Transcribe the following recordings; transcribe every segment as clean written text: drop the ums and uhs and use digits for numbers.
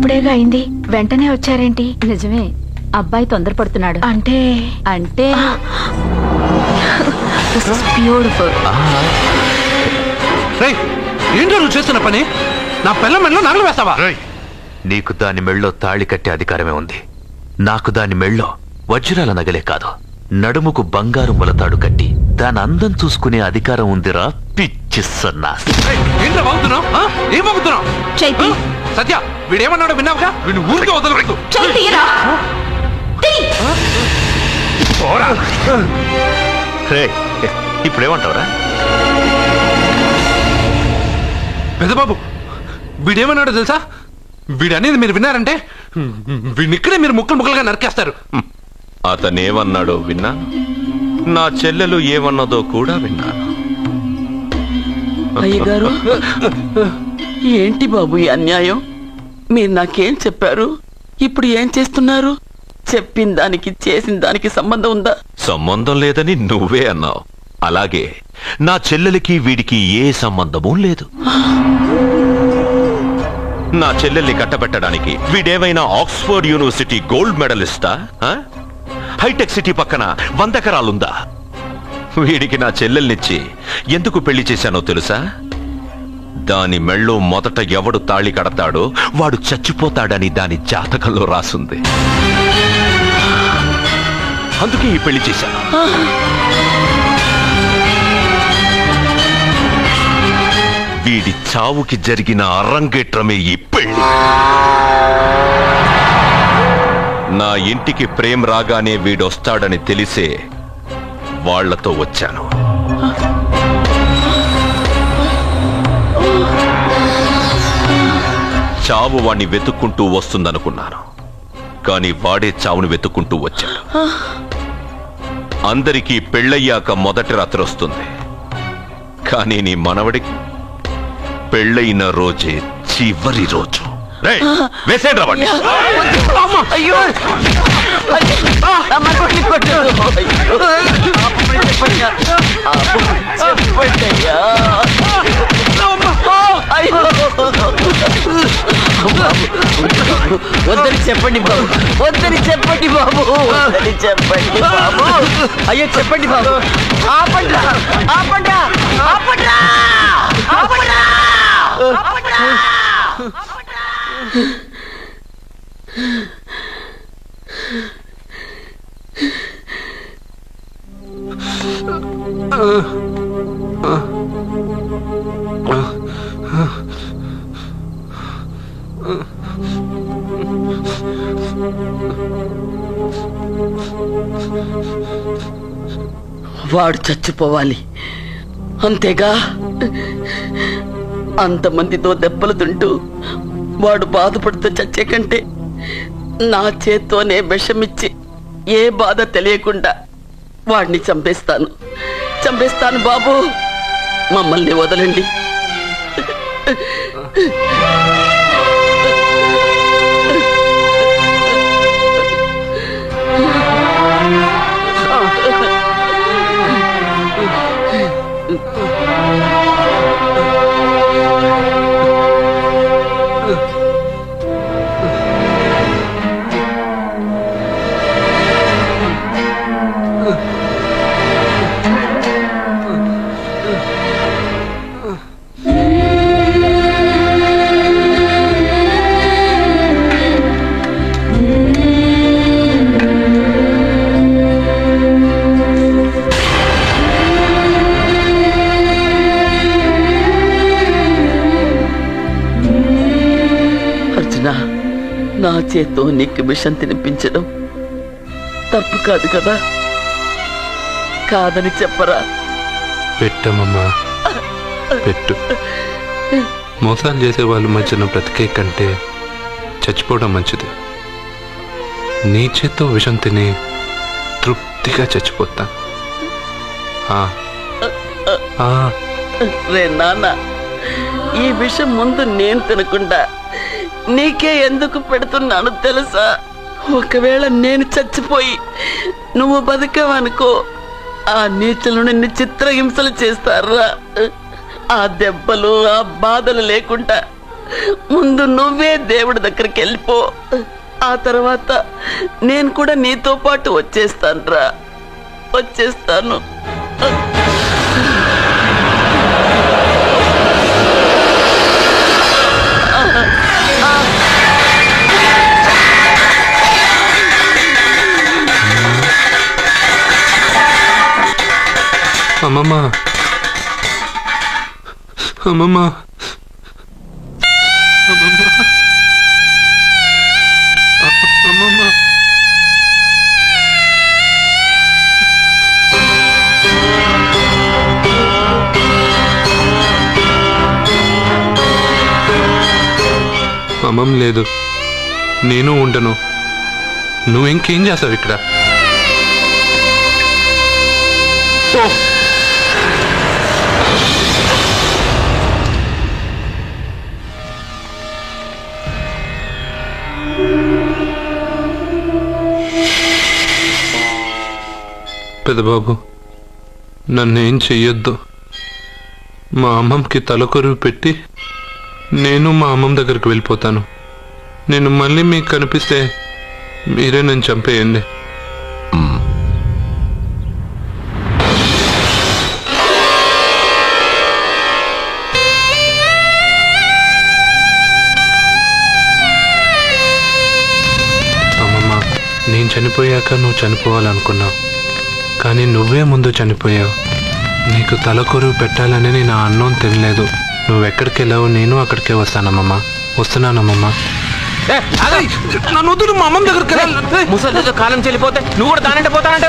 ఇప్పుడేగా అయింది, వెంటనే వచ్చారేంటి? నిజమే, అబ్బాయి తొందరపడుతున్నాడు. అంటే అంటే బ్యూటిఫుల్. ఏంటో నువ్వు చేస్తున్న పని? నా పిల్ల మెళ్ళో నగలు వేస్తావా? నీకు దాని మెళ్ళో తాళి కట్టే అధికారమే ఉంది. నాకు దాని మెళ్ళో వజ్రాల నగలే కాదు, నడుముకు బంగారు ములతాడు కట్టి దాని అందం చూసుకునే అధికారం ఉందిరా పిచ్చి సన్నాసి. సత్య, వీడేమన్నాడో విన్నావుగా? వీడిని ఊరికే వదలవద్దు. ఇప్పుడేమంటావురా? పెద్దబాబు, వీడేమన్నాడో తెలుసా? వీడనేది మీరు విన్నారంటే వీడిని ఇక్కడే మీరు ముక్కలు ముక్కలుగా నరికేస్తారు. అతనేమన్నాడో విన్నా, నా చెల్లెలు ఏమన్నదో కూడా విన్నాను. అయ్యగారు, ఏంటి బాబు ఈ అన్యాయం? మీరు నాకేం చెప్పారు? ఇప్పుడు ఏం చేస్తున్నారు? చెప్పిన దానికి చేసిన దానికి సంబంధం ఉందా? సంబంధం లేదని నువ్వే అన్నావు. అలాగే నా చెల్లెలికి వీడికి ఏ సంబంధమూ లేదు. నా చెల్లెల్ని కట్టబెట్టడానికి వీడేమైనా ఆక్స్ఫర్డ్ యూనివర్సిటీ గోల్డ్ మెడలిస్టా? హైటెక్ సిటీ పక్కన 100 ఎకరాలుందా? వీడికి నా చెల్లెల్నిచ్చి ఎందుకు పెళ్లి చేశానో తెలుసా? దాని మెళ్ళో మొదట ఎవడు తాళి కడతాడో వాడు చచ్చిపోతాడని దాని జాతకంలో రాసుంది. అందుకే ఈ పెళ్లి చేశాను. వీడి చావుకి జరిగిన అరంగేట్రమే ఈ పెళ్లి. నా ఇంటికి ప్రేమ్ రాగానే వీడొస్తాడని తెలిసే వాళ్లతో వచ్చాను. చావు వాణ్ణి వెతుక్కుంటూ వస్తుందనుకున్నాను, కానీ వాడే చావుని వెతుక్కుంటూ వచ్చాడు. అందరికీ పెళ్ళయ్యాక మొదటి రాత్రి వస్తుంది, కానీ నీ మనవడికి పెళ్ళైన రోజే చివరి రోజు. వేసేండి రావండి. వద్దని చెప్పండి బాబు, వద్దని చెప్పండి బాబు, వద్దని చెప్పండి బాబు. అయ్యో చెప్పండి బాబు. ఆపండి, ఆపండి, ఆపండి, ఆపండి. వాడు చచ్చిపోవాలి అంతేగా. అంతమందితో దెబ్బలు తింటూ వాడు బాధపడుతూ చచ్చే కంటే నా చేత్తోనే విషమిచ్చి ఏ బాధ తెలియకుండా వాడిని చంపేస్తాను, చంపేస్తాను బాబు. మమ్మల్ని వదలండి. నా చేత్తో నీకు విషం తినిపించడం తప్పు కాదు కదా? కాదని చెప్పరా? పెట్టమమ్మా, పెట్టు. మోసాలు చేసే వాళ్ళ మధ్యన బ్రతికే కంటే చచ్చిపోవడం మంచిది. నీ చేత్తో విషం తిని తృప్తిగా చచ్చిపోతా. రే నాన్న, ఈ విషయం ముందు నేను తినకుండా నీకే ఎందుకు పెడుతున్నాను తెలుసా? ఒకవేళ నేను చచ్చిపోయి నువ్వు బతికావనుకో, ఆ నీచులు నిన్ను చిత్రహింసలు చేస్తారా? ఆ దెబ్బలు ఆ బాధలు లేకుండా ముందు నువ్వే దేవుడి దగ్గరికి వెళ్ళిపో. ఆ తర్వాత నేను కూడా నీతో పాటు వచ్చేస్తాను. అమ్మమ్మ, అమ్మమ్మ, అమ్మమ్మ. అమ్మమ్మ లేదు, నేను ఉండను. నువ్వు ఇంకేం చేస్తావు ఇక్కడ? పెద్దబాబు, నన్నేం చెయ్యొద్దు. మా అమ్మమ్మకి తలకొరువు పెట్టి నేను మా అమ్మమ్మ దగ్గరికి వెళ్ళిపోతాను. నేను మళ్ళీ మీకు కనిపిస్తే మీరే నన్ను చంపేయండి. అమ్మమ్మ, నేను చనిపోయాక నువ్వు చనిపోవాలనుకున్నావు, కానీ నువ్వే ముందు చనిపోయావు. నీకు తలకొరువు పెట్టాలని నేను ఆ అన్నం తినలేదు. నువ్వెక్కడికి వెళ్ళావు, నేను అక్కడికే వస్తానమ్మమ్మ. వస్తున్నానమ్మమ్మ. నన్ను వద్దు, మా అమ్మమ్మ దగ్గరికి ముసలితో కాలం చెల్లిపోతే నువ్వు కూడా దానంటే పోతానంటే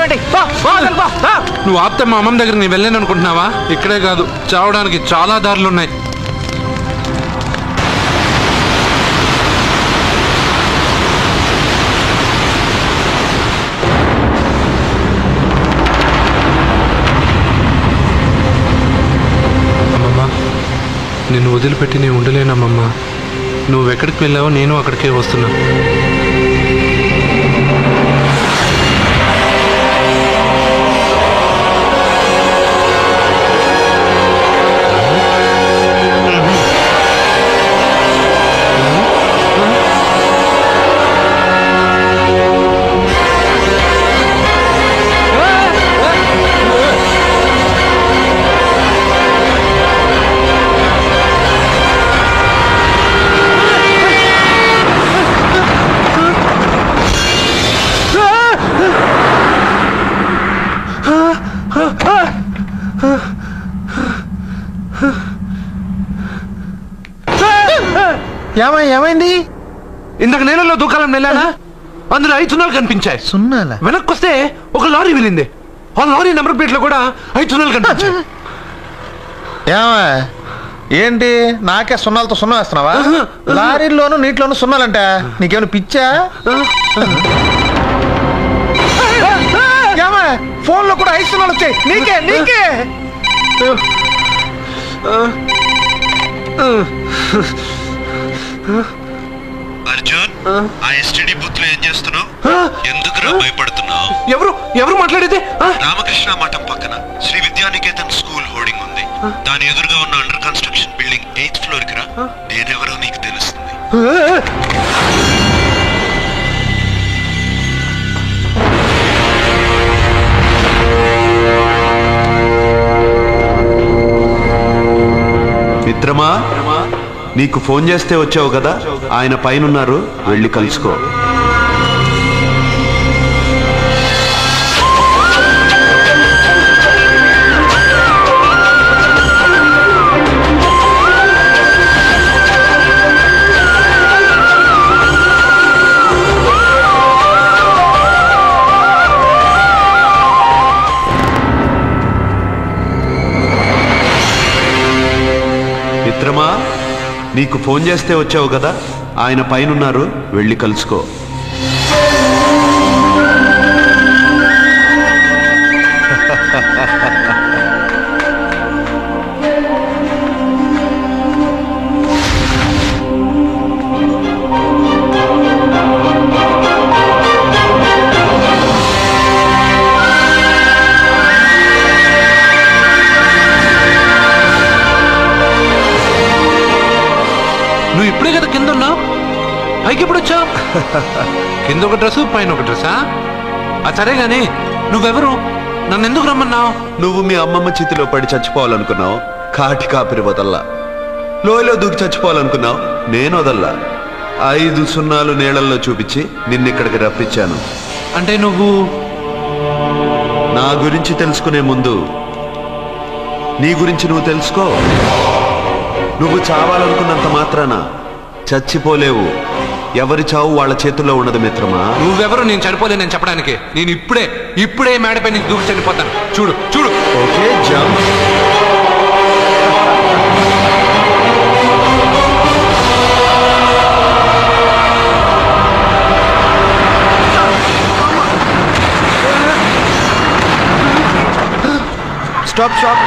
నువ్వు ఆపితే మా అమ్మమ్మ దగ్గర నేను వెళ్ళాను అనుకుంటున్నావా? ఇక్కడే కాదు, చావడానికి చాలా దారులు ఉన్నాయి. నిన్ను వదిలిపెట్టి నేను ఉండలేనమ్మమ్మ. నువ్వెక్కడికి వెళ్ళావో నేను అక్కడికే వస్తున్నా. ఏమైంది? ఇందాక నేలలో దూకాలని వెళ్ళానా? అందులో 5 సున్నాలు కనిపించాయి. సున్నాల వెనక్కి వస్తే ఒక లారీ వెళ్ళింది. ఆ లారీ నెంబర్ ప్లేట్ లో కూడా 5 సున్నాలు కనిపించాయి. ఏంటి నాకే సున్నాలతో సున్నా వేస్తున్నావా? లారీల్లోనూ నీటిలోనూ సున్నాలంట. నీకేమైనా పిచ్చా? ఫోన్ లో కూడా 5 సున్నాలు వచ్చాయి. నీకే అర్జున్, ఆ ఎస్టీడీ బూత్ లో ఏం చేస్తున్నావు? ఎందుకురా భయపడుతున్నావు? ఎవరు మాట్లాడేది? రామకృష్ణ మఠం పక్కన శ్రీ విద్యానికేతన్ స్కూల్ హోర్డింగ్ ఉంది. దాని ఎదురుగా ఉన్న under construction building 8th floor కి రా. నేనెవరో నీకు తెలుస్తుంది. మిత్రమా, నీకు ఫోన్ చేస్తే వచ్చావు కదా, ఆయన పైనున్నారు, వెళ్ళి కలుసుకో. మిత్రమా, నీకు ఫోన్ చేస్తే వచ్చావు కదా, ఆయన పైనున్నారు, వెళ్ళి కలుసుకో. నువ్వు ఇప్పుడే కదా కింద ఉన్నావు, పైకి ఎప్పుడు వచ్చావు? కింద ఒక డ్రెస్ పైన ఒక డ్రెస్సా? అది సరే గాని నువ్వెవరు? నన్ను ఎందుకు రమ్మన్నావు? నువ్వు మీ అమ్మమ్మ చేతిలో పడి చచ్చిపోవాలనుకున్నావు, కాటి కాపిరి వదల్లా. లోయలో దూకి చచ్చిపోవాలనుకున్నావు, నేను వదల్లా. 5 సున్నాలు నీళ్ళల్లో చూపించి నిన్నిక్కడికి రప్పించాను. అంటే నువ్వు నా గురించి తెలుసుకునే ముందు నీ గురించి నువ్వు తెలుసుకో. నువ్వు చావాలనుకున్నంత మాత్రాన చచ్చిపోలేవు. ఎవరి చావు వాళ్ళ చేతుల్లో ఉండదు మిత్రమా. నువ్వెవరు నేను చనిపోలేనని చెప్పడానికి? నేను ఇప్పుడే మేడపై నుంచి దూకి చనిపోతాను. చూడు చూడు. Okay jump. Stop stop.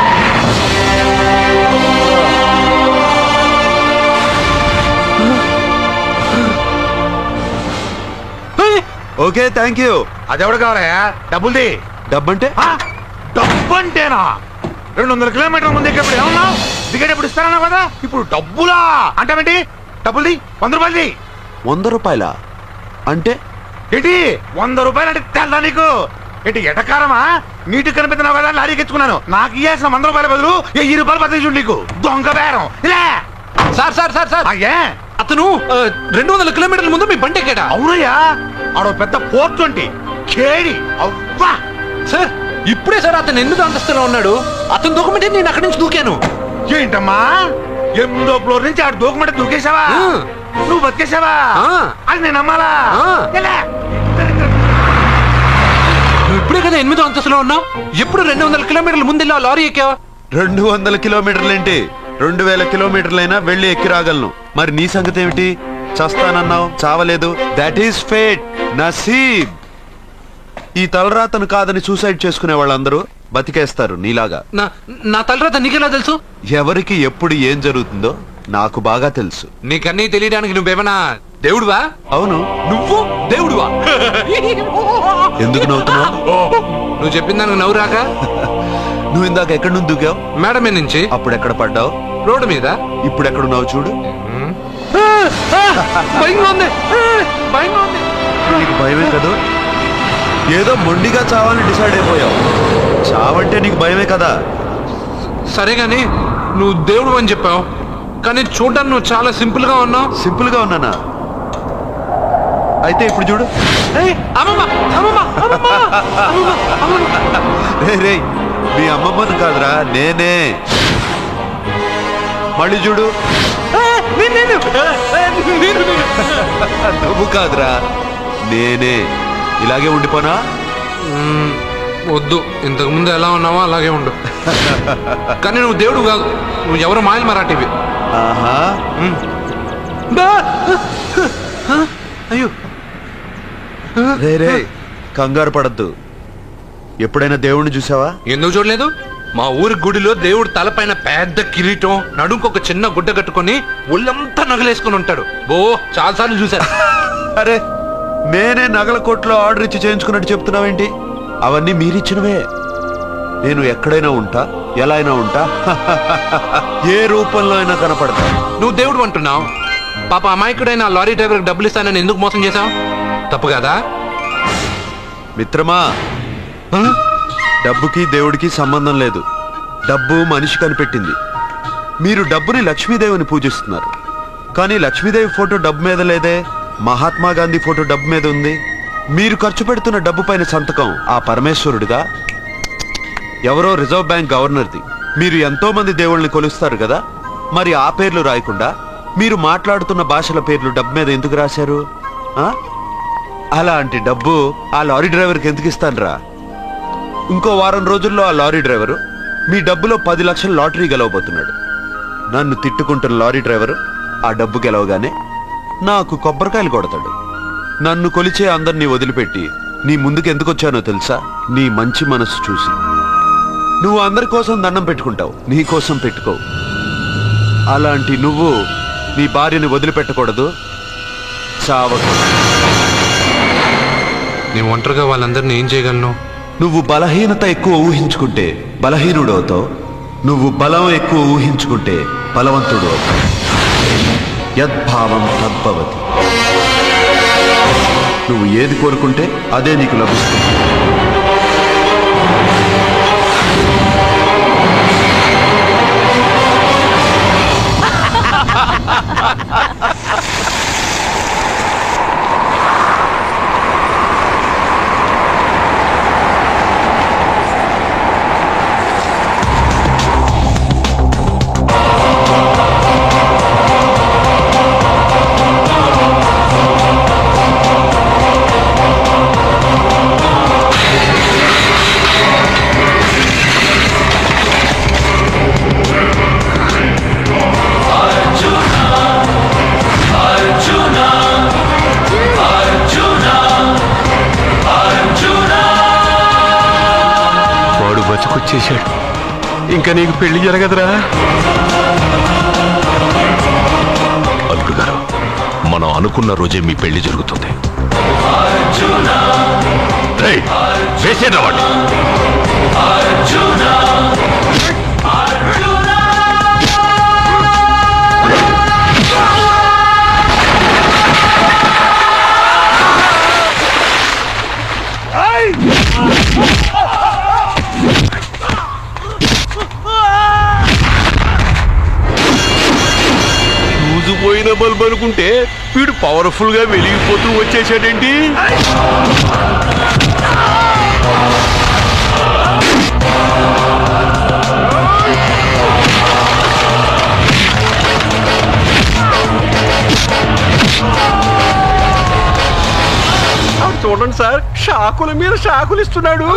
Okay thank you. అదెవడు కావాలయా? డబ్బుల్ది. డబ్బంటే? డబ్బు అంటేనా? 200 కిలోమీటర్ల ముందు ఎక్కప్పుడు ఏమన్నావు? దిగేటప్పుడు ఇస్తానన్నా కదా, ఇప్పుడు డబ్బులా అంటావేంటి? డబ్బుల్ది. 100 రూపాయలది. 100 రూపాయలా? అంటే ఏంటి 100 రూపాయలు అంటే తెల్దా నీకు? ఏంటి ఎటకారమా? నీటికి కనిపిస్తున్నావు కదా లారీకి ఎచ్చుకున్నాను. నాకు ఇయ్యాల్సిన 100 రూపాయల బదులు 1000 రూపాయలు బదిలీ చూడు నీకు. దొంగ బేరం. ఇలా సార్ సార్ సార్ సార్ అయ్యే అతను 200 కిలోమీటర్ల ముందు మీ బండి ఎక్కాడా? అవునయ్యా, ఆడో పెద్ద పోర్ట్ వంటి కేడి. అవ్వా సార్ ఇప్పుడే సార్ అతను ఎందుకు అంతస్తులో ఉన్నాడు? అతను దూకమంటే నేను అక్కడి నుంచి దూకాను. ఏంటమ్మా 8వ ఫ్లోర్ నుంచి ఆడు దూకమంటే దూకేశావా? నువ్వు బతికేశావా? అది నేను నమ్మాలా? నువ్వు ఇప్పుడే కదా 8వ అంతస్తులో ఉన్నావు. ఎప్పుడు 200 కిలోమీటర్ల ముందు వెళ్ళి లారీ ఎక్కావా? 200 కిలోమీటర్లేంటి, 2000 కిలోమీటర్లైనా వెళ్ళి ఎక్కి రాగలను. మరి నీ సంగతి ఏమిటి? చస్తానన్నావు, చావలేదు. That is fate, నసీబ్. ఈ తలరాతను కాదని సూసైడ్ చేసుకునే వాళ్ళందరూ బతికేస్తారు నీలాగా. నా తలరాత నీకెలా తెలుసు? ఎవరికి ఎప్పుడు ఏం జరుగుతుందో నాకు బాగా తెలుసు. నీకన్నీ తెలియడానికి నువ్వేమన్నా దేవుడువా? అవును. నువ్వు దేవుడువా? ఎందుకు నవ్వుతున్నావు? నువ్వు చెప్పిన దానికి నవ్వు రాక? నువ్వు ఇందాక ఎక్కడి నుంచి దూకావు? మేడ మీద నుంచి. అప్పుడు ఎక్కడ పడ్డావు? రోడ్డు మీద. ఇప్పుడు ఎక్కడున్నావు చూడు. భయంగా ఉంది, భయంగా ఉంది. నీకు భయమే కదా? ఏదో మొండిగా చావాలని డిసైడ్ అయిపోయావు. చావంటే నీకు భయమే కదా? సరే గాని నువ్వు దేవుడు అని చెప్పావు, కానీ చూడడానికి నువ్వు చాలా సింపుల్ గా ఉన్నావు. సింపుల్ గా ఉన్నానా? అయితే ఇప్పుడు చూడు. రే మీ అమ్మమ్మను కాదురా, నేనే. మళ్ళీ చూడు. నువ్వు కాదురా, నేనే. ఇలాగే ఉండిపోనా? వద్దు, ఇంతకు ముందు ఎలా ఉన్నావో అలాగే ఉండు. కానీ నువ్వు దేవుడు కాదు, నువ్వు ఎవరు మాయలు మరాఠీవి. ఆహా. అయ్యో రే కంగారు పడద్దు. ఎప్పుడైనా దేవుణ్ణి చూసావా? ఎందుకు చూడలేదు? మా ఊరి గుడిలో దేవుడు తలపైన పెద్ద కిరీటం, నడుంకొక చిన్న గుడ్డ కట్టుకొని ఒళ్ళంతా నగలేసుకుని ఉంటాడు. చాలాసార్లు చూశాను. అరే నేనే నగల కొట్లో ఆర్డర్ ఇచ్చి చేయించుకున్నట్టు చెప్తున్నావేంటి? అవన్నీ మీరిచ్చినవే. నేను ఎక్కడైనా ఉంటా, ఎలా అయినా ఉంటా, ఏ రూపంలో అయినా కనపడతా. నువ్వు దేవుడు అంటున్నావు. పాప అమాయకుడైన లారీ డ్రైవర్కి డబ్బులు ఇస్తానని ఎందుకు మోసం చేశావు? తప్పు కదా మిత్రమా? డబ్బుకి దేవుడికి సంబంధం లేదు. డబ్బు మనిషి కనిపెట్టింది. మీరు డబ్బుని లక్ష్మీదేవిని పూజిస్తున్నారు, కానీ లక్ష్మీదేవి ఫోటో డబ్బు మీద లేదే. మహాత్మా గాంధీ ఫోటో డబ్బు మీద ఉంది. మీరు ఖర్చు పెడుతున్న డబ్బు పైన సంతకం ఆ పరమేశ్వరుడిగా, ఎవరో రిజర్వ్ బ్యాంక్ గవర్నర్ది. మీరు ఎంతో మంది దేవుళ్ళని కొలుస్తారు కదా, మరి ఆ పేర్లు రాయకుండా మీరు మాట్లాడుతున్న భాషల పేర్లు డబ్బు మీద ఎందుకు రాశారు? అలాంటి డబ్బు ఆ లారీ డ్రైవర్కి ఎందుకు ఇస్తానురా? ఇంకో వారం రోజుల్లో ఆ లారీ డ్రైవరు మీ డబ్బులో 10 లక్షల లాటరీ గెలవబోతున్నాడు. నన్ను తిట్టుకుంటున్న లారీ డ్రైవరు ఆ డబ్బు గెలవగానే నాకు కొబ్బరికాయలు కొడతాడు. నన్ను కొలిచే అందరినీ వదిలిపెట్టి నీ ముందుకు ఎందుకు వచ్చానో తెలుసా? నీ మంచి మనసు చూసి. నువ్వు అందరి కోసం దండం పెట్టుకుంటావు, నీ కోసం పెట్టుకోవు. అలాంటి నువ్వు నీ భార్యని వదిలిపెట్టకూడదు, చావకూడదు. నేను ఒంటరిగా వాళ్ళందరినీ ఏం చేయగలను? నువ్వు బలహీనత ఎక్కువ ఊహించుకుంటే బలహీనుడు అవుతావు. నువ్వు బలం ఎక్కువ ఊహించుకుంటే బలవంతుడు అవుతావు. యద్భావం తద్భవతి. నువ్వు ఏది కోరుకుంటే అదే నీకు లభిస్తుంది. బతుకొచ్చేశాడు. ఇంకా నీకు పెళ్లి జరగదురా. అల్లుడు గారు, మనం అనుకున్న రోజే మీ పెళ్లి జరుగుతుంది. వేసేనా వాడిని? పోయిన బల్బు అనుకుంటే వీడు పవర్ఫుల్ గా వెలిగిపోతూ వచ్చేసాడేంటి? చూడండి సార్, షాకుల మీద షాకులు ఇస్తున్నాడు.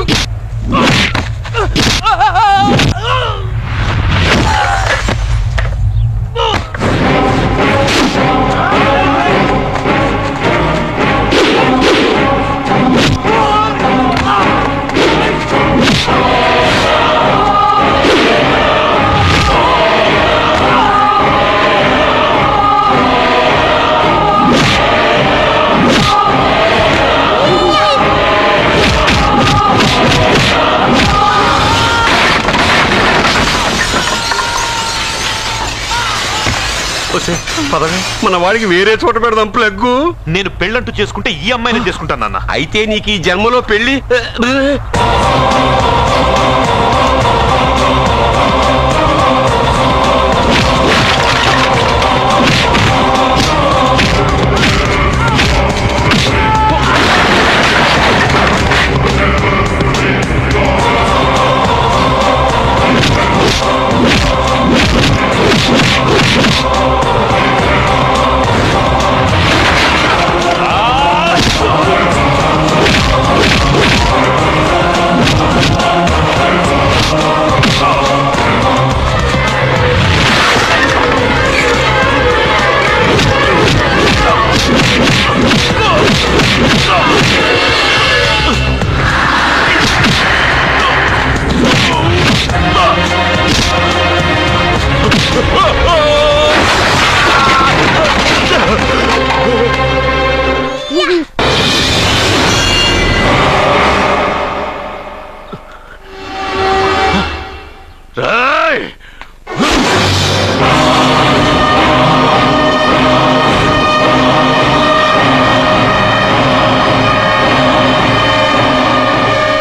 మన వాడికి వేరే చోట పెడదాం ప్లగ్గు. నేను పెళ్ళంటూ చేసుకుంటే ఈ అమ్మాయిని చేసుకుంటానన్న. అయితే నీకు ఈ జన్మలో పెళ్లి.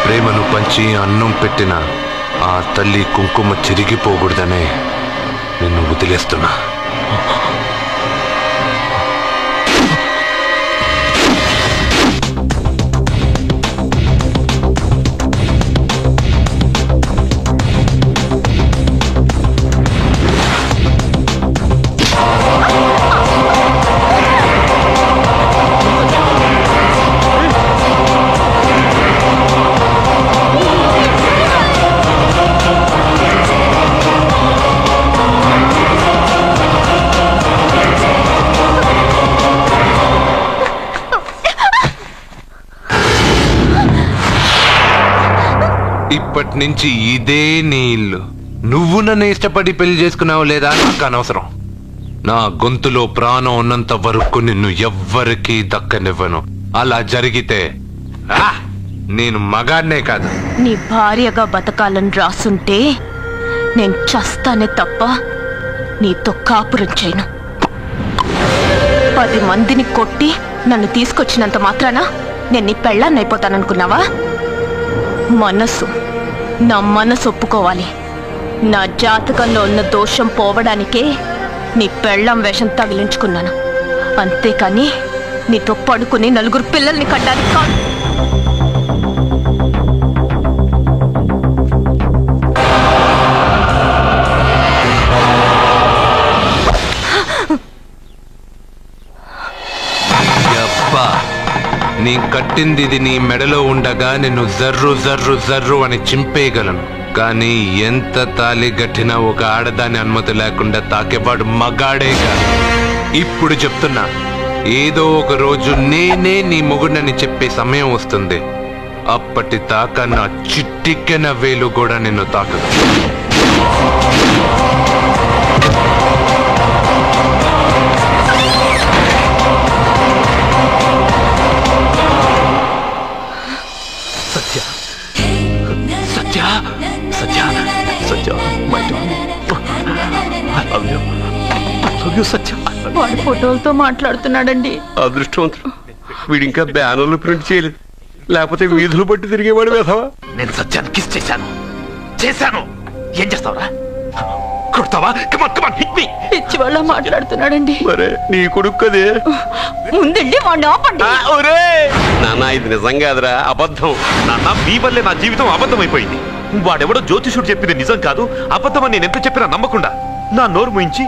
ప్రేమను పంచి అన్నం పెట్టిన ఆ తల్లి కుంకుమ చిరిగిపోకూడదనే నిన్ను వదిలేస్తున్నా. ఇప్పటి నుంచి ఇదే నీ ఇల్లు. నువ్వు నన్ను ఇష్టపడి పెళ్లి చేసుకున్నావు లేదా నాకు అనవసరం. నా గొంతులో ప్రాణం ఉన్నంత వరకు నిన్ను ఎవ్వరికీ దక్కనివ్వను. అలా జరిగితే నేను మగాడినే కాదు, నీ భార్యగా బతకాలని రాసుంటే నేను చస్తానే తప్ప నీతో కాపురం చేయను. 10 మందిని కొట్టి నన్ను తీసుకొచ్చినంత మాత్రాన నేను నీ పెళ్ళాన్ని అయిపోతాననుకున్నావా? నా మనసు ఒప్పుకోవాలి. నా జాతకంలో ఉన్న దోషం పోవడానికే నీ పెళ్ళాం వేషం తగిలించుకున్నాను. అంతేకాని నీతో పడుకుని 4 పిల్లల్ని కట్టడానికి కాదు. నీ కట్టింది ఇది నీ మెడలో ఉండగా నిన్ను జర్రు జర్రు జర్రు అని చింపేయగలను. కానీ ఎంత తాలి గట్టినా ఒక ఆడదాని అనుమతి లేకుండా తాకేవాడు మగాడేగా. ఇప్పుడు చెప్తున్నా, ఏదో ఒక రోజు నేనే నీ మొగుడని చెప్పే సమయం వస్తుంది. అప్పటి తాక నా చిట్టిక్కెన వేలు కూడా నిన్ను తాకదు. Satya Satya Satya Satya my I love you సత్య. వాడు ఫోటోలతో మాట్లాడుతున్నాడండి. అదృష్టవంతుడు, వీడింకా బ్యానర్లు ప్రింట్ చేయలేదు, లేకపోతే వీధులు పట్టి తిరిగేవాడు వేధవా. నేను సత్యాన్ని కిస్ చేశాను. ఏం చేస్తావురా? కొడతావా? కమాన్ కమాన్ హిట్ మీ. పిచ్చి వాళ్ళ మాట్లాడుతున్నాడండి. మరే నీ కొడుకు కదే. ముందండి వాడిని ఆపండి. నాన్న ఇది నిజం కాదురా, అబద్ధం. నాన్న, మీ వల్లే నా జీవితం అబద్ధం అయిపోయింది. వాడెవడో జ్యోతిషుడు చెప్పింది నిజం కాదు, అబద్ధమని నేను ఎంత చెప్పినా నమ్మకుండా నా నోరు మూయించి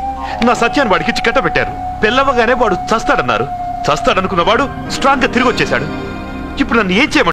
నా సత్యాన్ని వాడికి కట్టబెట్టారు. పెళ్ళవగానే వాడు చస్తాడన్నారు. చస్తాడనుకున్న వాడు స్ట్రాంగ్ గా తిరిగి వచ్చేశాడు. ఇప్పుడు నన్ను ఏం చేయమంటారు?